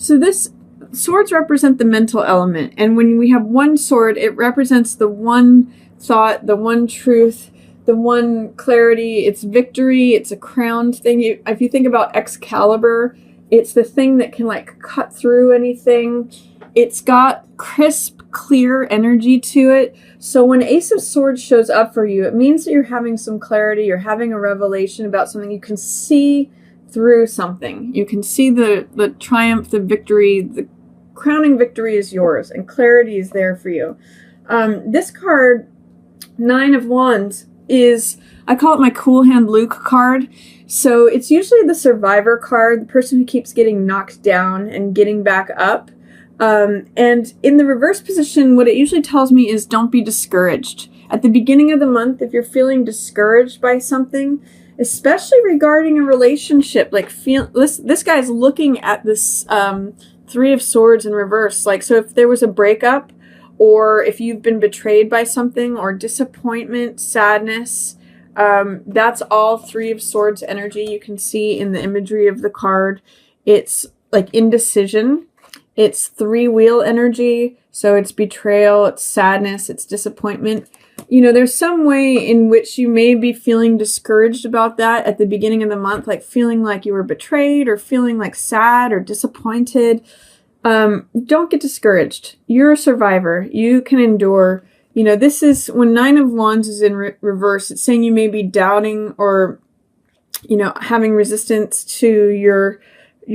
So this swords represent the mental element, and when we have one sword, it represents the one thought, the one truth, the one clarity. It's victory. It's a crowned thing. If you think about Excalibur, it's the thing that can like cut through anything. It's got crisp, clear energy to it. So when Ace of Swords shows up for you, it means that you're having some clarity. You're having a revelation about something. You can see through something. You can see the triumph, the victory, the crowning victory is yours, and clarity is there for you. This card, Nine of Wands, is, I call it my Cool Hand Luke card. So it's usually the survivor card, the person who keeps getting knocked down and getting back up. And in the reverse position, what it usually tells me is don't be discouraged. At the beginning of the month, if you're feeling discouraged by something, especially regarding a relationship, like this guy's looking at this Three of Swords in reverse. Like, so if there was a breakup, or if you've been betrayed by something, or disappointment, sadness, that's all Three of Swords energy. You can see in the imagery of the card. It's like indecision. It's three-wheel energy. So it's betrayal, it's sadness, it's disappointment. You know, there's some way in which you may be feeling discouraged about that at the beginning of the month, like feeling like you were betrayed or feeling like sad or disappointed. Don't get discouraged. You're a survivor. You can endure. You know, this is when Nine of Wands is in reverse. It's saying you may be doubting or, you know, having resistance to your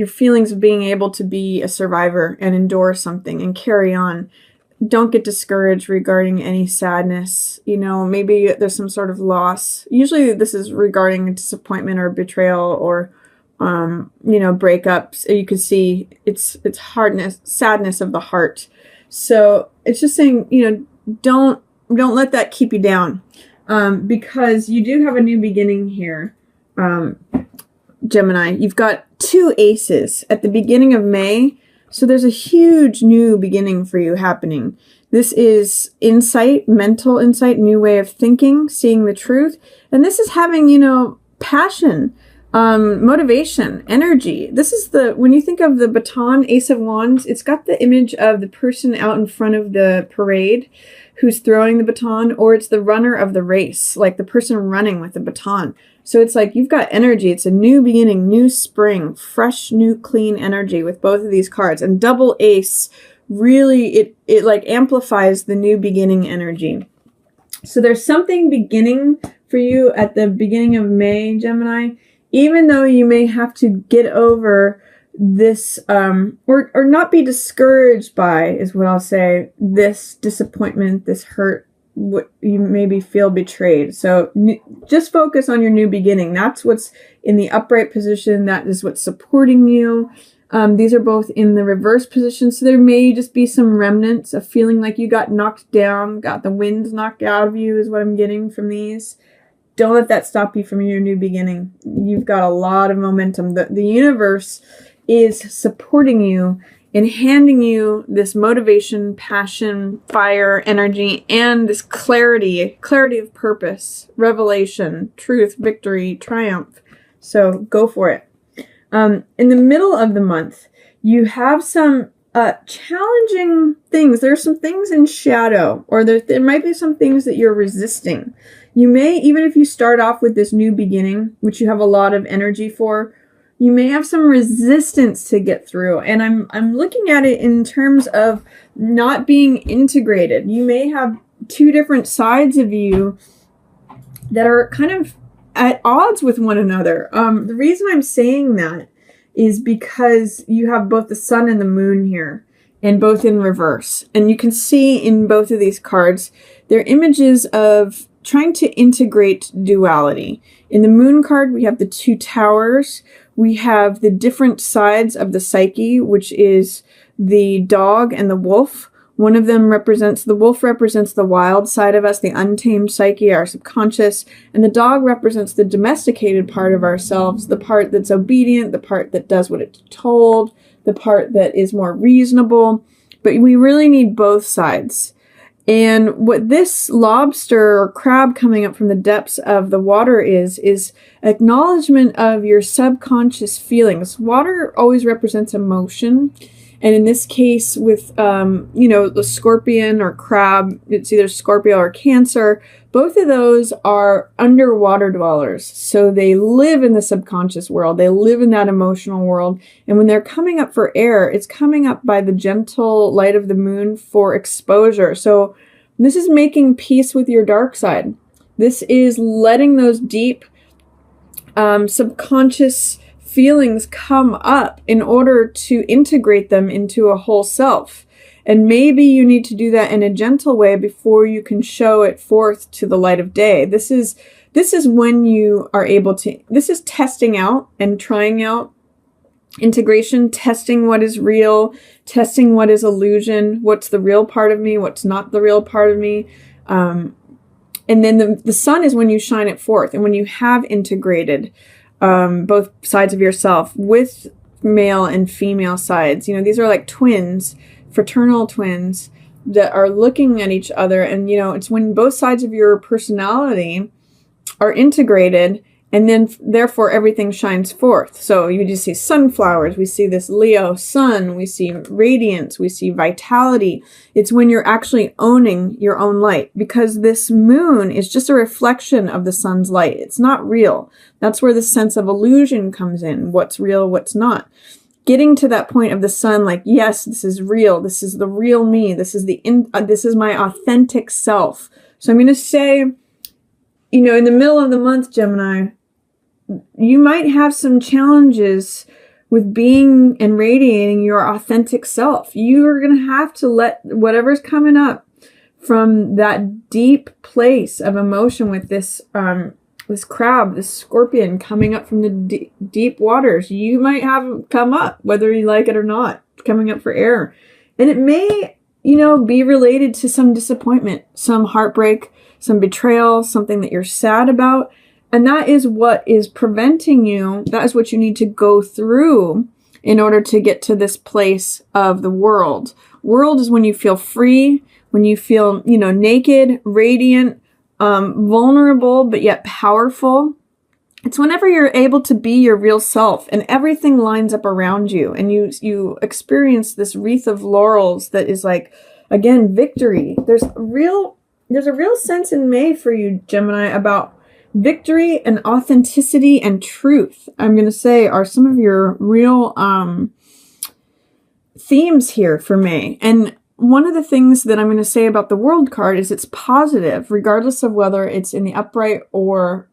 feelings of being able to be a survivor and endure something and carry on. Don't get discouraged regarding any sadness. You know, maybe there's some sort of loss. Usually this is regarding disappointment or betrayal or, you know, breakups. You can see it's hardness, sadness of the heart. So it's just saying, you know, don't let that keep you down, because you do have a new beginning here. Gemini, you've got two aces at the beginning of May. So there's a huge new beginning for you happening. This is insight, mental insight, new way of thinking, seeing the truth. And this is having, you know, passion, motivation, energy. This is when you think of the baton, Ace of Wands, it's got the image of the person out in front of the parade who's throwing the baton, or it's the runner of the race, like the person running with the baton. So it's like you've got energy. It's a new beginning, new spring, fresh, new, clean energy with both of these cards. And double ace, really, it like amplifies the new beginning energy. So there's something beginning for you at the beginning of May, Gemini, even though you may have to get over this, or not be discouraged by, is what I'll say, this disappointment, this hurt, what you maybe feel betrayed. So just focus on your new beginning. That's what's in the upright position. That is what's supporting you. These are both in the reverse position. So there may just be some remnants of feeling like you got knocked down, got the wind knocked out of you is what I'm getting from these. Don't let that stop you from your new beginning. You've got a lot of momentum. The universe is supporting you and handing you this motivation, passion, fire, energy, and this clarity of purpose, revelation, truth, victory, triumph. So go for it. In the middle of the month, you have some challenging things. There are some things in shadow, or there might be some things that you're resisting. You may, even if you start off with this new beginning, which you have a lot of energy for, you may have some resistance to get through. And I'm looking at it in terms of not being integrated. You may have two different sides of you that are kind of at odds with one another. The reason I'm saying that is because you have both the sun and the moon here, and both in reverse. And you can see in both of these cards, they're images of trying to integrate duality. In the moon card, we have the two towers. We have the different sides of the psyche, which is the dog and the wolf. One of them represents, the wolf represents the wild side of us, the untamed psyche, our subconscious, and the dog represents the domesticated part of ourselves, the part that's obedient, the part that does what it's told, the part that is more reasonable. But we really need both sides. And what this lobster or crab coming up from the depths of the water is acknowledgement of your subconscious feelings. Water always represents emotion. And in this case, with, the scorpion or crab, it's either Scorpio or Cancer. Both of those are underwater dwellers. So they live in the subconscious world. They live in that emotional world. And when they're coming up for air, it's coming up by the gentle light of the moon for exposure. So this is making peace with your dark side. This is letting those deep subconscious feelings come up in order to integrate them into a whole self. And maybe you need to do that in a gentle way before you can show it forth to the light of day. This is when you are able to, this is testing out and trying out integration, testing what is real, testing what is illusion, what's the real part of me, what's not the real part of me. And then the sun is when you shine it forth. And when you have integrated both sides of yourself with male and female sides, these are like twins, fraternal twins that are looking at each other. And, it's when both sides of your personality are integrated, and then therefore everything shines forth. So you just see sunflowers, we see this Leo sun, we see radiance, we see vitality. It's when you're actually owning your own light, because this moon is just a reflection of the sun's light. It's not real. That's where the sense of illusion comes in. What's real, what's not. Getting to that point of the sun, like, yes, this is real. This is the real me. This is this is my authentic self. So I'm going to say, in the middle of the month, Gemini, you might have some challenges with being and radiating your authentic self. You are going to have to let whatever's coming up from that deep place of emotion with this crab, this scorpion coming up from the deep waters. You might have it come up, whether you like it or not, coming up for air. And it may, be related to some disappointment, some heartbreak, some betrayal, something that you're sad about. And that is what is preventing you. That is what you need to go through in order to get to this place of the world. World is when you feel free, when you feel, naked, radiant, vulnerable, but yet powerful. It's whenever you're able to be your real self and everything lines up around you and you experience this wreath of laurels that is like, again, victory. There's a real sense in May for you, Gemini, about victory and authenticity and truth, I'm going to say, are some of your real themes here for May. And one of the things that I'm going to say about the World card is it's positive, regardless of whether it's in the upright or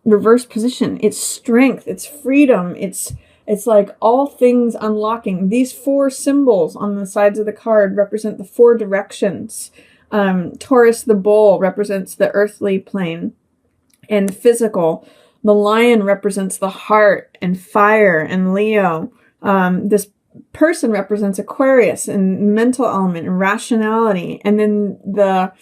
reverse position. It's strength, it's freedom, it's like all things unlocking. These 4 symbols on the sides of the card represent the 4 directions. Taurus, the bull, represents the earthly plane and physical. The lion represents the heart and fire and Leo. This person represents Aquarius and mental element and rationality. And then the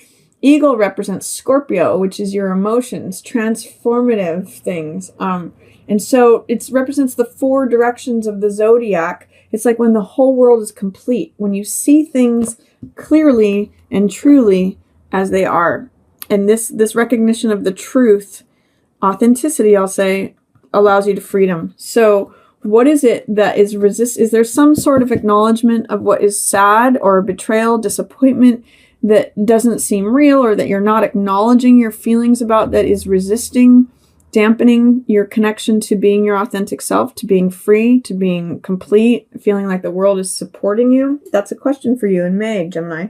eagle represents Scorpio, which is your emotions, transformative things. And so it represents the 4 directions of the zodiac. It's like when the whole world is complete, when you see things clearly and truly as they are. And this recognition of the truth, authenticity, I'll say, allows you to freedom. So what is it that is is there some sort of acknowledgement of what is sad or betrayal, disappointment that doesn't seem real, or that you're not acknowledging your feelings about, that is resisting, dampening your connection to being your authentic self, to being free, to being complete, feeling like the world is supporting you? That's a question for you in May, Gemini.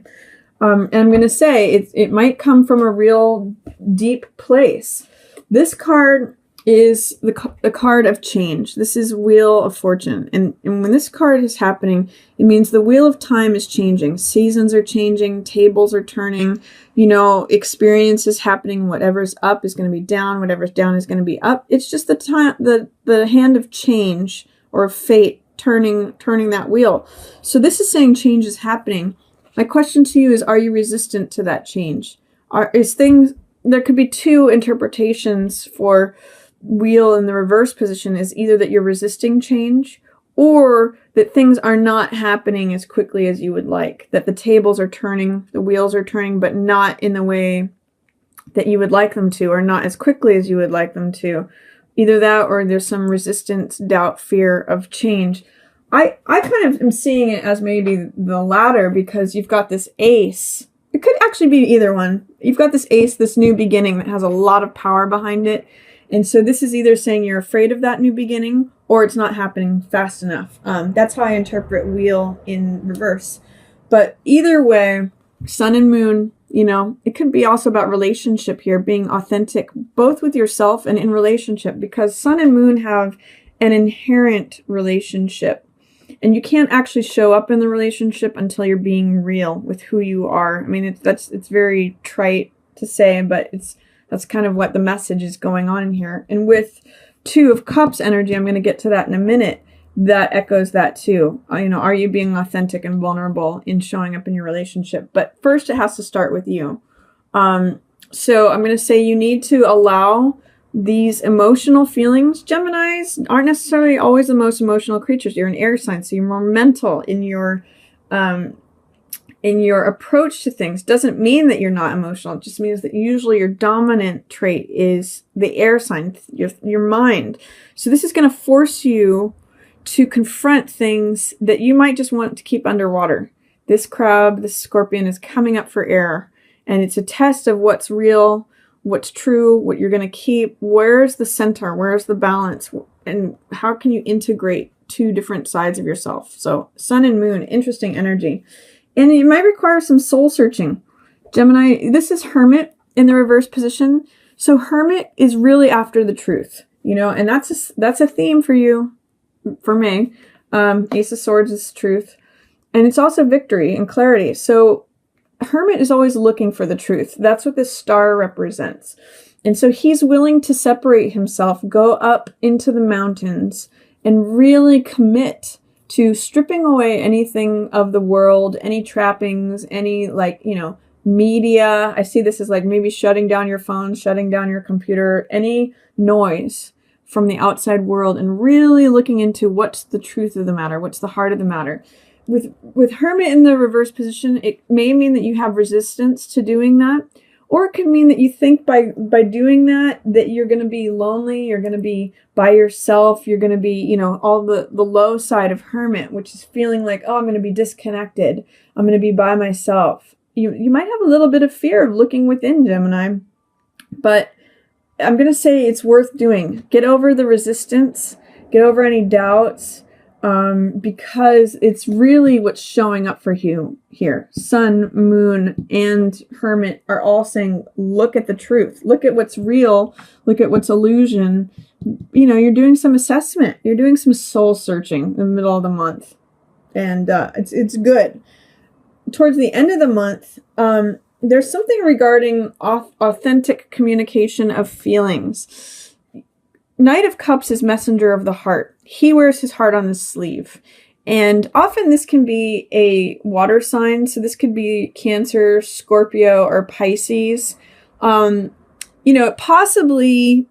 And I'm going to say it might come from a real deep place. This card is the card of change. This is Wheel of Fortune. And when this card is happening, it means the wheel of time is changing. Seasons are changing. Tables are turning. Experience is happening. Whatever's up is going to be down. Whatever's down is going to be up. It's just the time, the hand of change or fate turning that wheel. So this is saying change is happening. My question to you is, are you resistant to that change? There could be 2 interpretations for wheel in the reverse position, is either that you're resisting change, or that things are not happening as quickly as you would like, that the tables are turning, the wheels are turning, but not in the way that you would like them to, or not as quickly as you would like them to. Either that or there's some resistance, doubt, fear of change. I kind of am seeing it as maybe the latter, because you've got this ace. It could actually be either one. You've got this ace, this new beginning that has a lot of power behind it. And so this is either saying you're afraid of that new beginning or it's not happening fast enough. That's how I interpret wheel in reverse. But either way, sun and moon, it could be also about relationship here, being authentic, both with yourself and in relationship, because sun and moon have an inherent relationship. And you can't actually show up in the relationship until you're being real with who you are. I mean, it's very trite to say, but that's kind of what the message is going on in here. And with Two of Cups energy, I'm going to get to that in a minute, that echoes that too. Are you being authentic and vulnerable in showing up in your relationship? But first it has to start with you. So I'm going to say you need to allow these emotional feelings. Geminis aren't necessarily always the most emotional creatures. You're an air sign, so you're more mental in your approach to things. Doesn't mean that you're not emotional. It just means that usually your dominant trait is the air sign, your mind. So this is going to force you to confront things that you might just want to keep underwater. This crab, this scorpion is coming up for air, and it's a test of what's real, what's true, what you're going to keep. Where's the center? Where's the balance? And how can you integrate two different sides of yourself? So sun and moon, interesting energy. And it might require some soul searching. Gemini, this is Hermit in the reverse position. So Hermit is really after the truth, and that's a theme for you, for me. Ace of Swords is truth. And it's also victory and clarity. So Hermit is always looking for the truth. That's what this star represents. And so he's willing to separate himself, go up into the mountains, and really commit to stripping away anything of the world, any trappings, any media. I see this as maybe shutting down your phone, shutting down your computer, any noise from the outside world, and really looking into what's the truth of the matter, what's the heart of the matter. With Hermit in the reverse position, it may mean that you have resistance to doing that, or it could mean that you think by doing that you're going to be lonely, you're going to be by yourself, you're going to be, all the low side of Hermit, which is feeling like, oh, I'm going to be disconnected, I'm going to be by myself. You might have a little bit of fear of looking within, Gemini, but I'm going to say it's worth doing. Get over the resistance, get over any doubts, because it's really what's showing up for you here. Sun, moon, and Hermit are all saying, look at the truth. Look at what's real. Look at what's illusion. You're doing some assessment. You're doing some soul searching in the middle of the month. And it's good. Towards the end of the month, there's something regarding authentic communication of feelings. Knight of Cups is messenger of the heart. He wears his heart on his sleeve. And often this can be a water sign. So this could be Cancer, Scorpio, or Pisces. Possibly,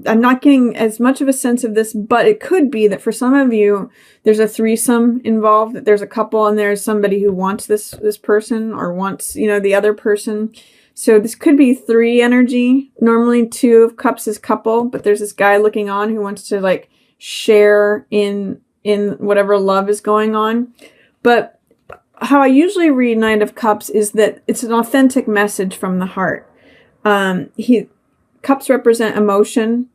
I'm not getting as much of a sense of this, but it could be that for some of you, there's a threesome involved, that there's a couple and there's somebody who wants this person or wants, the other person. So this could be 3 energy. Normally 2 of Cups is couple, but there's this guy looking on who wants to share in whatever love is going on. But how I usually read Knight of Cups is that it's an authentic message from the heart. Cups represent emotion,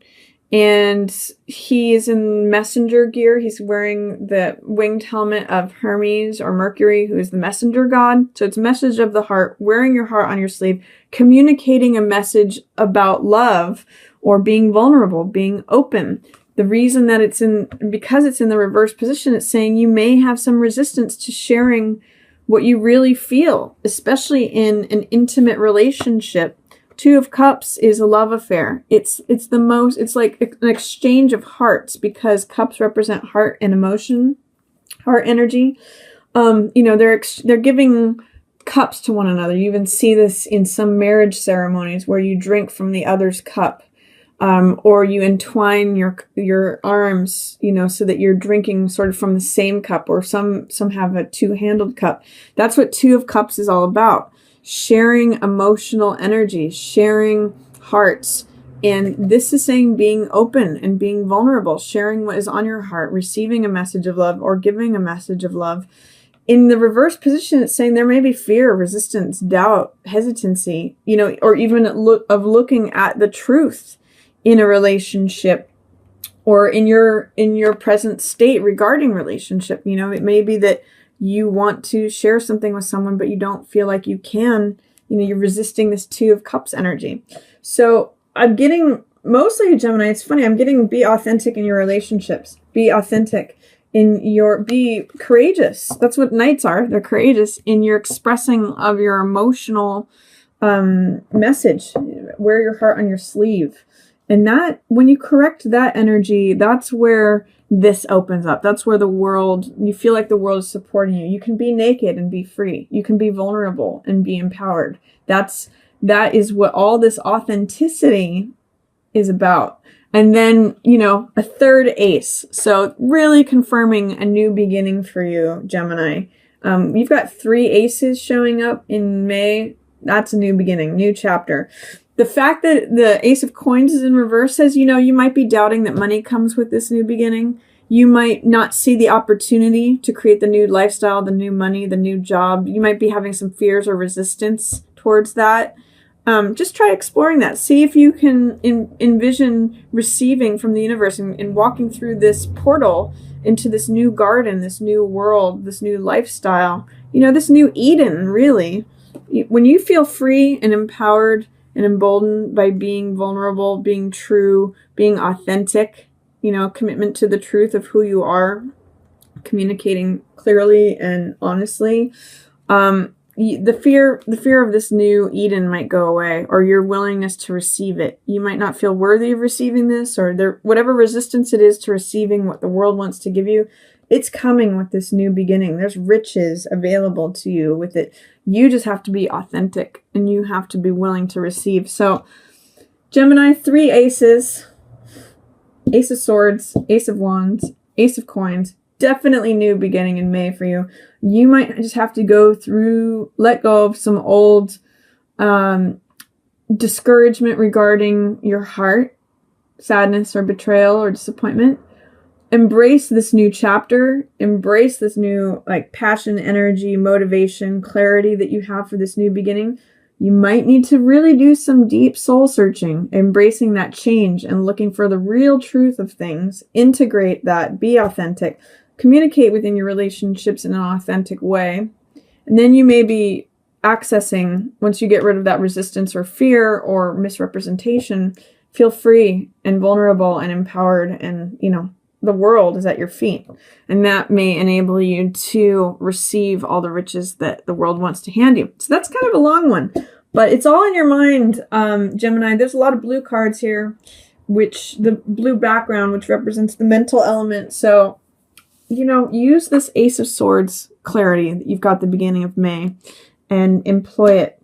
and he is in messenger gear. He's wearing the winged helmet of Hermes or Mercury, who is the messenger god. So it's a message of the heart, wearing your heart on your sleeve, communicating a message about love or being vulnerable, being open. The reason that because it's in the reverse position, it's saying you may have some resistance to sharing what you really feel, especially in an intimate relationship. 2 of Cups is a love affair. It's like an exchange of hearts, because cups represent heart and emotion, heart energy. They're giving cups to one another. You even see this in some marriage ceremonies where you drink from the other's cup, or you entwine your arms, so that you're drinking sort of from the same cup, or some have a 2-handled cup. That's what 2 of Cups is all about. Sharing emotional energy, sharing hearts, And this is saying being open and being vulnerable, sharing what is on your heart, receiving a message of love or giving a message of love. In the reverse position, it's saying there may be fear, resistance, doubt, hesitancy, or even looking at the truth in a relationship or in your present state regarding relationship. It may be that you want to share something with someone, but you don't feel like you can. You're resisting this Two of Cups energy. So I'm getting, mostly Gemini, it's funny, I'm getting be authentic in your relationships. Be authentic be courageous. That's what Knights are. They're courageous in your expressing of your emotional message. Wear your heart on your sleeve. And that, when you correct that energy, that's where this opens up. That's where you feel like the world is supporting you. You can be naked and be free. You can be vulnerable and be empowered. That is what all this authenticity is about. And then, a third ace. So really confirming a new beginning for you, Gemini. You've got 3 aces showing up in May. That's a new beginning, new chapter. The fact that the Ace of Coins is in reverse says, you might be doubting that money comes with this new beginning. You might not see the opportunity to create the new lifestyle, the new money, the new job. You might be having some fears or resistance towards that. Just try exploring that. See if you can envision receiving from the universe and walking through this portal into this new garden, this new world, this new lifestyle, this new Eden, really. When you feel free and empowered and emboldened by being vulnerable, being true, being authentic, commitment to the truth of who you are, communicating clearly and honestly, the fear of this new Eden might go away, or your willingness to receive it. You might not feel worthy of receiving this, or whatever resistance it is to receiving what the world wants to give you. It's coming with this new beginning. There's riches available to you with it. You just have to be authentic and you have to be willing to receive. So Gemini, 3 aces, Ace of Swords, Ace of Wands, Ace of Coins. Definitely new beginning in May for you. You might just have to let go of some old discouragement regarding your heart, sadness or betrayal or disappointment. Embrace this new chapter. Embrace this new passion, energy, motivation, clarity that you have for this new beginning. You might need to really do some deep soul searching, embracing that change and looking for the real truth of things. Integrate that. Be authentic. Communicate within your relationships in an authentic way. And then you may be accessing, once you get rid of that resistance or fear or misrepresentation, feel free and vulnerable and empowered, and the world is at your feet. And that may enable you to receive all the riches that the world wants to hand you. So that's kind of a long one, but it's all in your mind, Gemini. There's a lot of blue cards here, which the blue background, which represents the mental element. So use this Ace of Swords clarity that you've got at the beginning of May and employ it